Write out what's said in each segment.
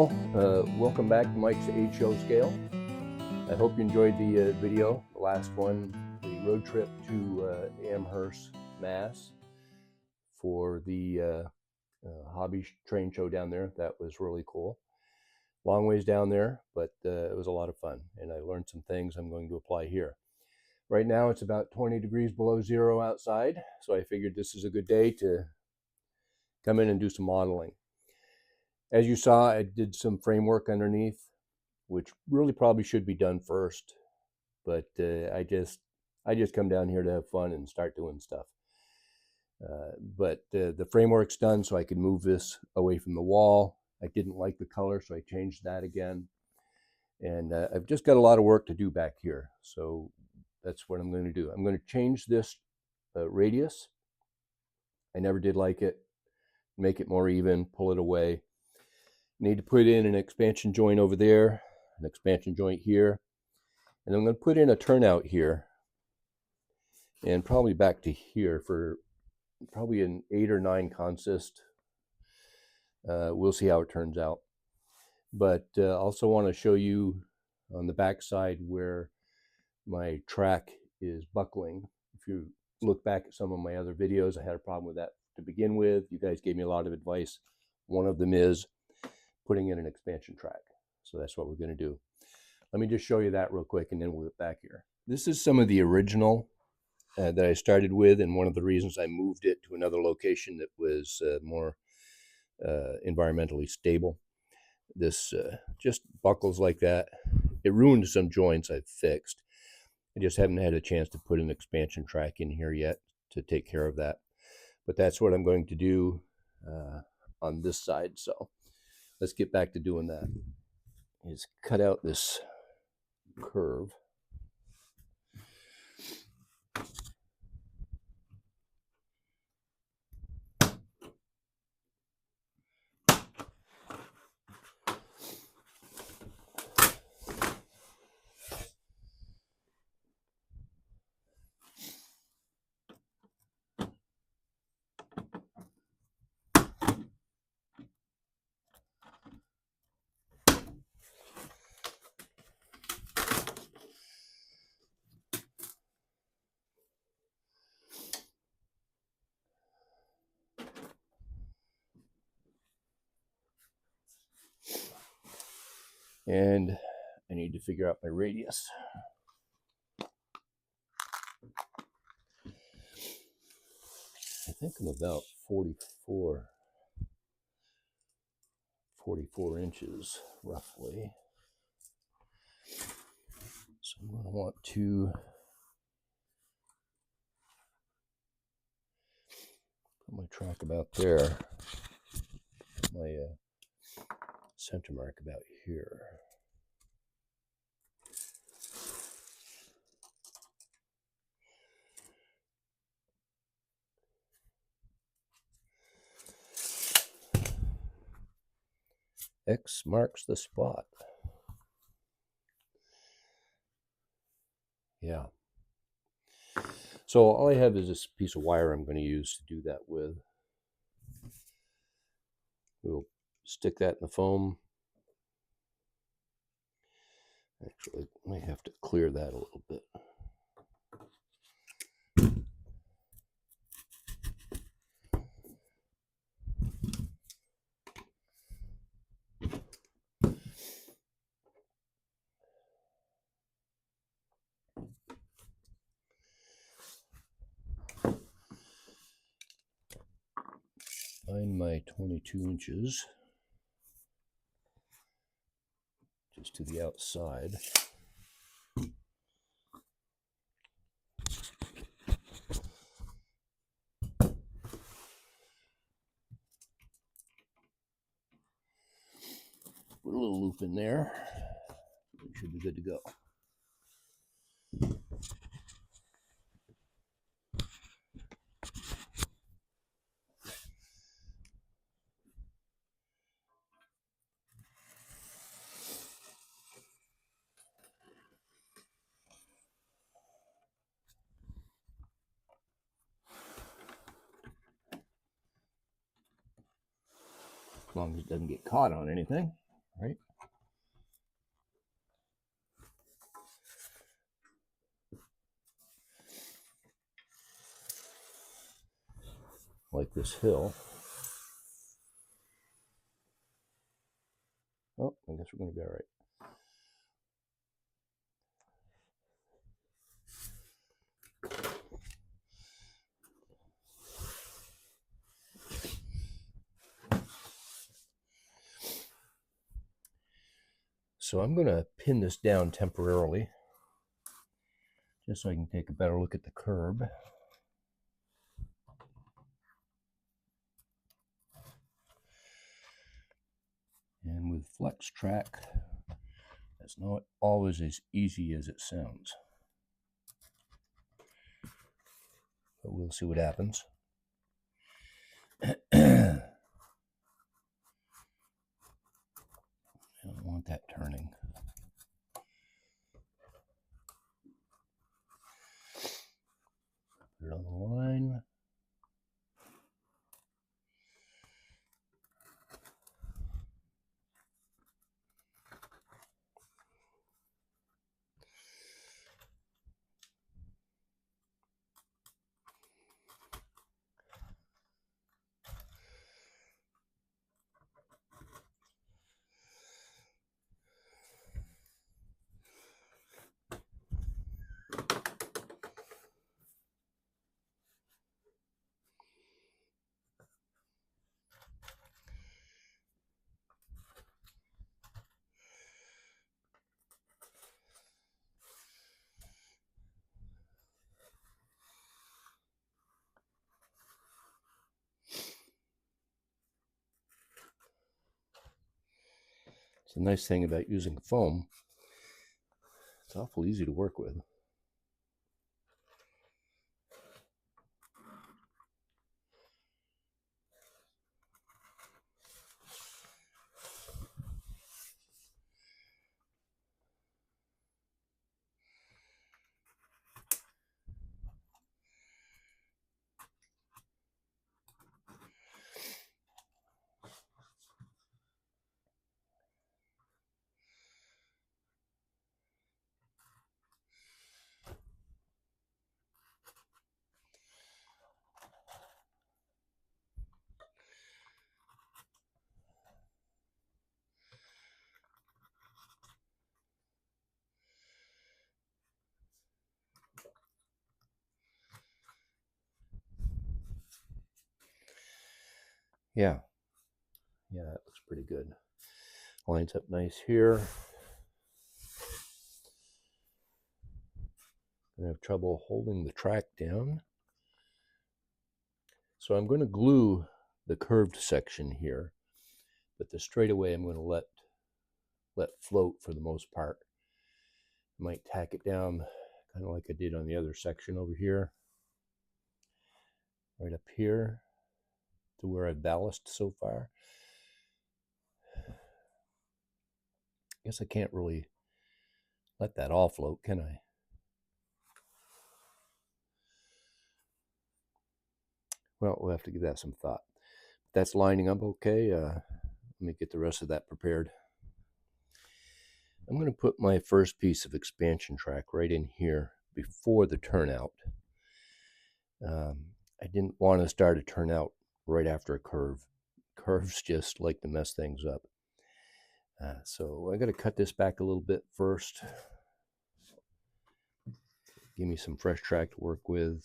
Welcome back to Mike's HO Scale. I hope you enjoyed the video, the last one, the road trip to Amherst, Mass. For the hobby train show down there. That was really cool. Long ways down there, but it was a lot of fun, and I learned some things I'm going to apply here. Right now it's about 20 degrees below zero outside, so I figured this is a good day to come in and do some modeling. As you saw, I did some framework underneath, which really probably should be done first, but I just come down here to have fun and start doing stuff. But the framework's done, so I can move this away from the wall. I didn't like the color, so I changed that again. And I've just got a lot of work to do back here, so that's what I'm going to do. I'm going to change this radius. I never did like it. Make it more even, pull it away. Need to put in an expansion joint over there, an expansion joint here, and I'm going to put in a turnout here, and probably back to here for probably an 8 or 9 consist. We'll see how it turns out. But also want to show you on the back side where my track is buckling. If you look back at some of my other videos, I had a problem with that to begin with. You guys gave me a lot of advice. One of them is putting in an expansion track. So that's what we're going to do. Let me just show you that real quick, and then we'll get back here. This is some of the original that I started with, and one of the reasons I moved it to another location that was more environmentally stable. This just buckles like that. It ruined some joints I've fixed. I just haven't had a chance to put an expansion track in here yet to take care of that. But that's what I'm going to do on this side. So let's get back to doing that. Is cut out this curve. And I need to figure out my radius. I think I'm about 44 inches roughly. So I'm going to want to put my track about there, my center mark about here. X marks the spot. Yeah. So all I have is this piece of wire I'm going to use to do that with. We'll stick that in the foam. Actually, I might have to clear that a little bit. Find my 22 inches just to the outside. Put a little loop in there. It should be good to go. As long as it doesn't get caught on anything. right? Like this hill. Oh, I guess we're going to be all right. So I'm going to pin this down temporarily, just so I can take a better look at the curb. And with flex track, that's not always as easy as it sounds. But we'll see what happens. I don't want that turning. Put it on the line. It's a nice thing about using foam. It's awful easy to work with. Yeah, that looks pretty good. Lines up nice here. I have trouble holding the track down. So I'm going to glue the curved section here, but the straightaway I'm going to let float for the most part. I might tack it down kind of like I did on the other section over here, right up here to where I've ballasted so far. I guess I can't really let that all float, can I? Well, we'll have to give that some thought. That's lining up okay. Let me get the rest of that prepared. I'm going to put my first piece of expansion track right in here before the turnout. I didn't want to start a turnout right after a curve. Curves just like to mess things up. So I got to cut this back a little bit first. Give me some fresh track to work with.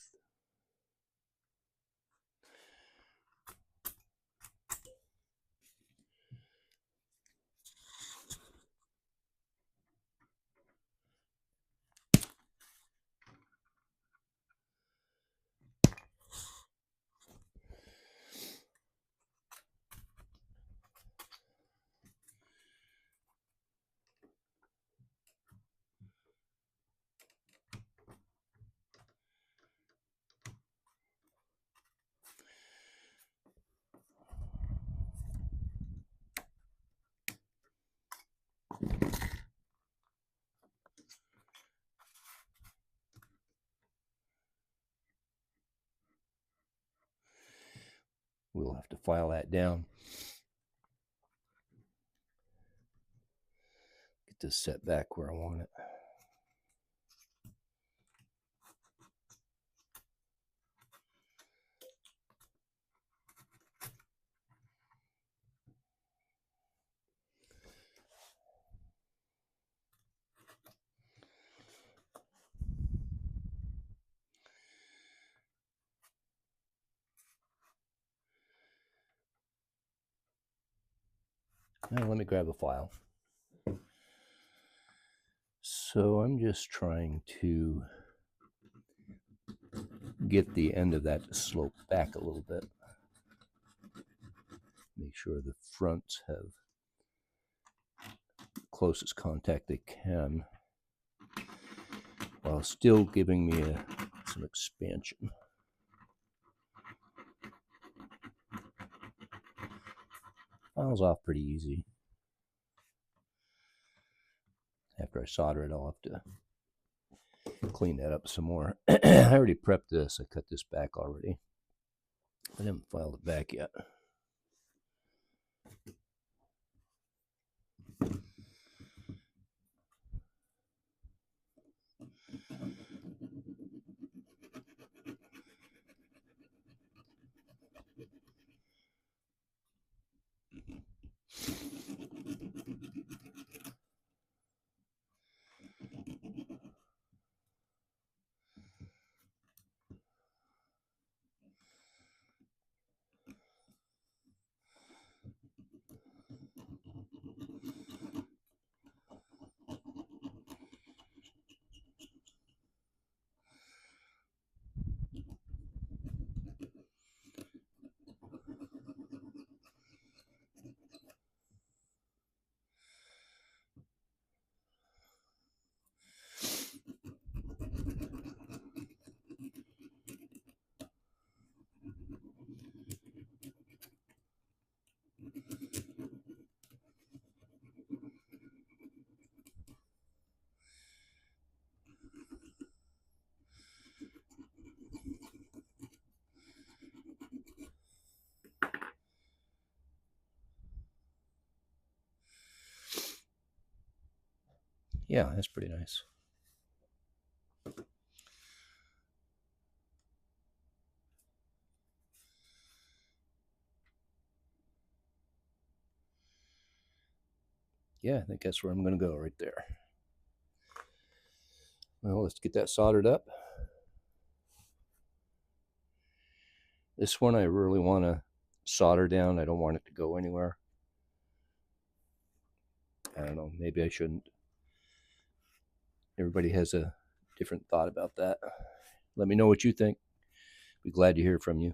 We'll have to file that down. Get this set back where I want it. Now let me grab a file. So I'm just trying to get the end of that to slope back a little bit. Make sure the fronts have closest contact they can while still giving me some expansion. Files off pretty easy. After I solder it, I'll have to clean that up some more. I already prepped this. I cut this back already. I haven't filed it back yet. Yeah, that's pretty nice. Yeah, I think that's where I'm going to go right there. Well, let's get that soldered up. This one I really want to solder down. I don't want it to go anywhere. I don't know, maybe I shouldn't. Everybody has a different thought about that. Let me know what you think. Be glad to hear from you.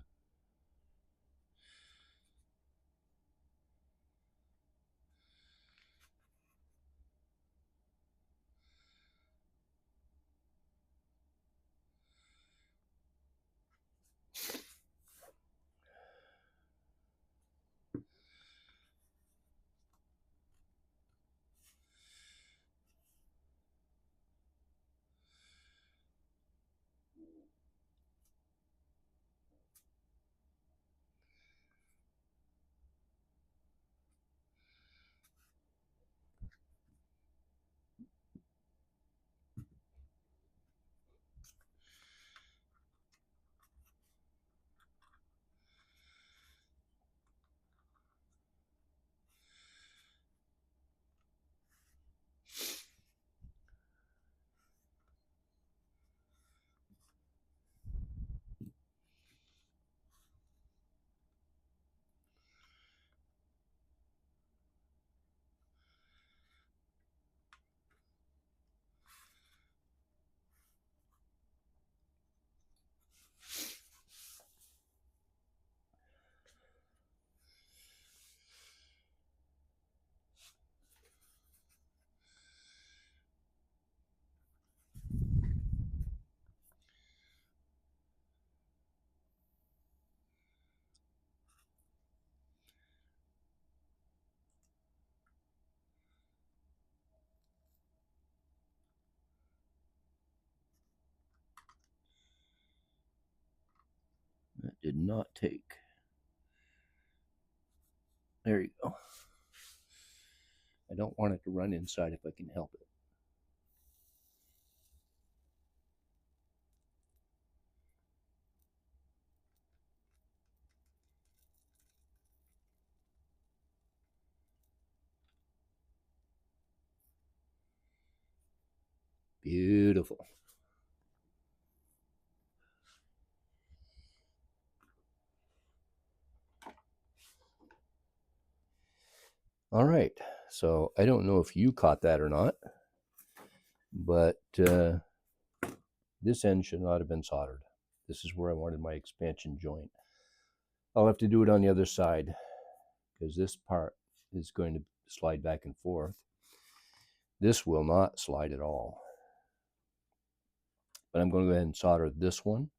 That did not take. There you go. I don't want it to run inside if I can help it. Beautiful. All right, so I don't know if you caught that or not, but this end should not have been soldered. This is where I wanted my expansion joint. I'll have to do it on the other side because this part is going to slide back and forth. This will not slide at all. But I'm going to go ahead and solder this one,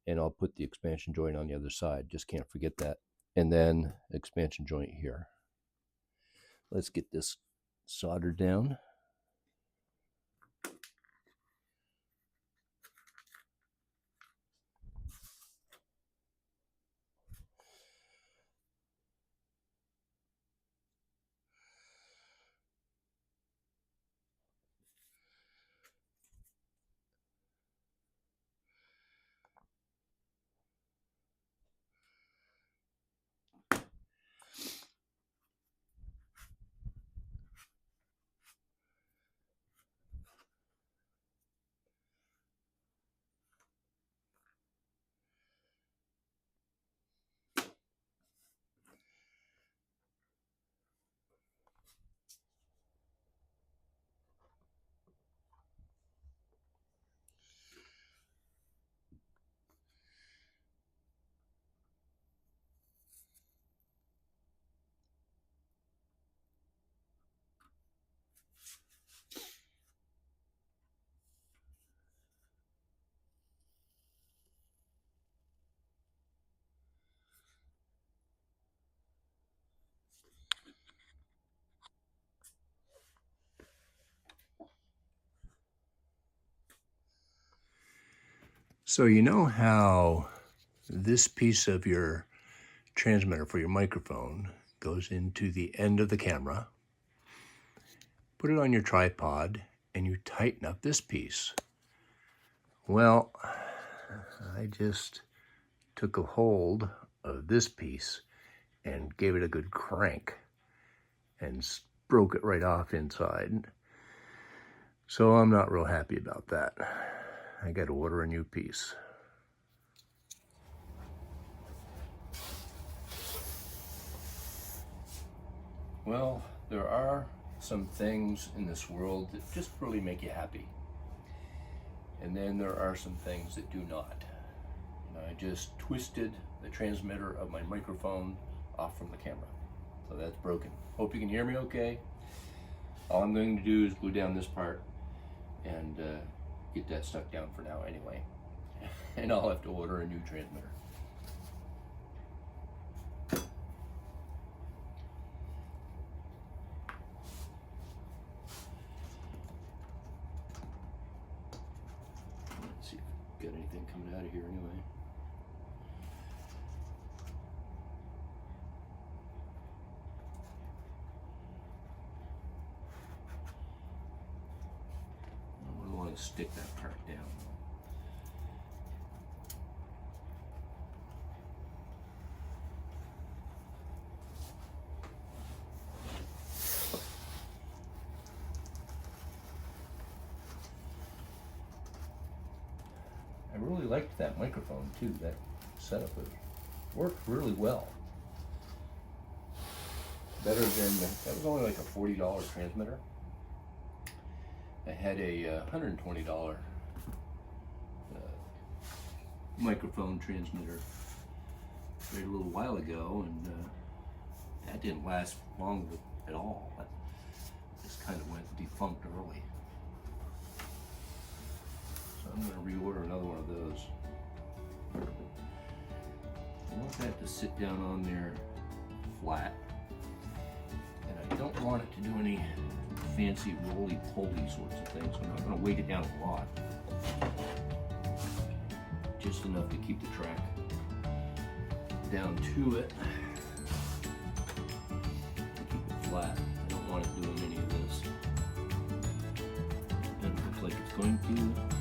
and I'll put the expansion joint on the other side. Just can't forget that. And then expansion joint here. Let's get this soldered down. So you know how this piece of your transmitter for your microphone goes into the end of the camera. Put it on your tripod and you tighten up this piece. Well, I just took a hold of this piece and gave it a good crank and broke it right off inside. So I'm not real happy about that. I got to order a new piece. Well, there are some things in this world that just really make you happy. And then there are some things that do not. I just twisted the transmitter of my microphone off from the camera. So that's broken. Hope you can hear me okay. All I'm going to do is glue down this part and get that stuck down for now anyway. And I'll have to order a new transmitter. Let's see if I've got anything coming out of here anyway. I don't want to stick that part down. I really liked that microphone too. That setup worked really well. Better than, that was only like a $40 transmitter. I had a $120 microphone transmitter a little while ago, and that didn't last long at all. It just kind of went defunct early. So I'm going to reorder another one of those. I want that to sit down on there flat, and I don't want it to do any fancy roly-poly sorts of things. I'm not going to weight it down a lot, just enough to keep the track down to it. Keep it flat. I don't want want it doing any of this. Doesn't look like it's going to.